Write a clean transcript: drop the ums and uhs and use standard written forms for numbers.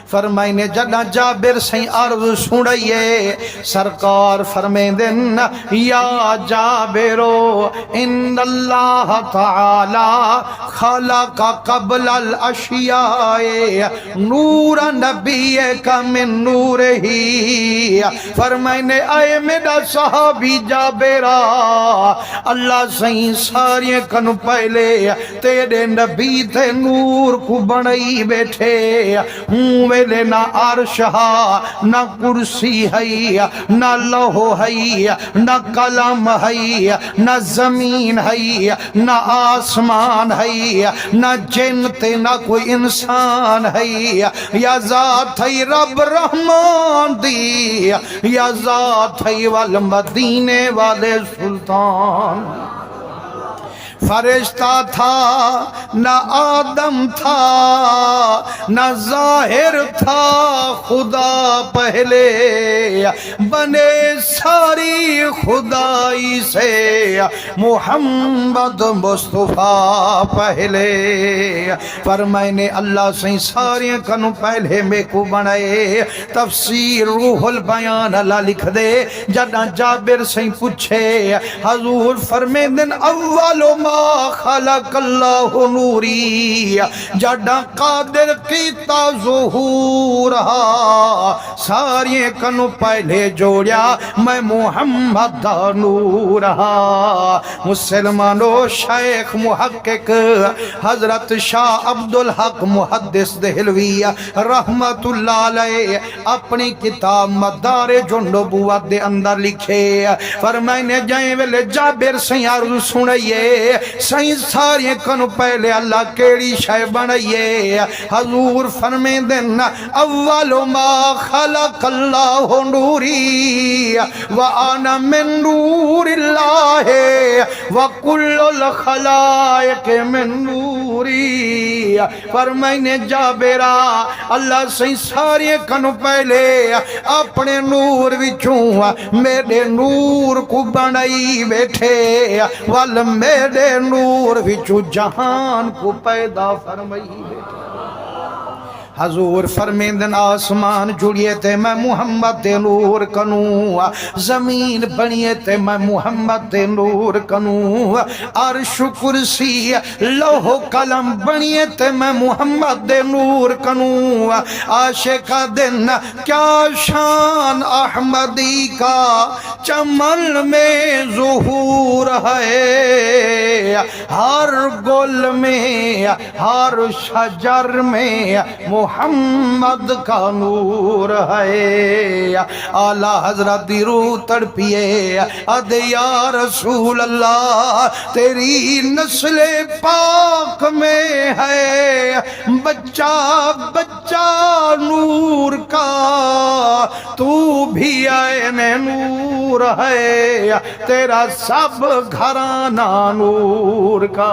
فرمائے نے جگہ جابر سہیں عرض سنائیے سرکار فرمیندن یا جابرو ان اللہ تعالی خلق قبل الاشیاء نور نبی کا من نور ہی فرمائے نے اے میرا صحابی جابرہ اللہ سہیں ساری کنو پہلے تیرے نبی تے نور کو بنائی بیٹھے ہوں ویلے نہ عرش ہا نہ کرسی ہے نہ لوح ہے نہ قلم ہے نہ زمین ہے نہ آسمان ہے نہ جن تے نہ کوئی انسان ہے یا ذات ہے رب رحمان دی یا ذات ہے والمدینے والے سلطان فرشتہ تھا نہ آدم تھا نہ ظاہر تھا خدا پہلے بنے ساری خدائی سے محمد مصطفیٰ پہلے فرمائے نے اللہ سے ساری کنو پہلے میں کو بنائے تفسیر روح البیان اللہ لکھ دے جدہ جابر سے پوچھے حضور فرمائے دن اولو ما خلق اللہ نوری جڑا قادر کیتا ظہور ساری کنو پہلے جوڑیا میں محمد دا نور مسلمانو شیخ محقق حضرت شاہ عبدالحق محدث دہلوی رحمت اللہ علیہ اپنی کتاب مدارج النبوت دے اندر لکھے فرمائنے جائیں ویلے جابر سے عرض سنائیے سائیں ساری کنو پہلے اللہ کیڑی شے بنائیے حضور فرمے دن اول ما خلق اللہ نوری وانا من نور اللہ وکل الخلائق من نوری فرمائنے جابرہ اللہ سائیں ساری کنو پہلے اپنے نور وچوں میرے نور کو بنائی بیٹھے وال میرے نور وچو جہان کو پیدا فرمائی بیٹھے حضور فرمیندن آسمان جڑیے تے میں محمد دے نور کنوں زمین بنیے تے میں محمد دے نور کنوں عرش کرسی لوح قلم بنیے تے میں محمد دے نور کنوں عاشقہ دن کیا شان احمدی کا چمن میں ظہور ہے ہر گل میں ہر شجر میں محمد کا نور ہے اعلی حضرت دی روح تڑپیے اد یا رسول اللہ تیری نسل پاک میں ہے بچہ بچہ نور کا تو بھی عین نور ہے تیرا سب گھرانہ نور کا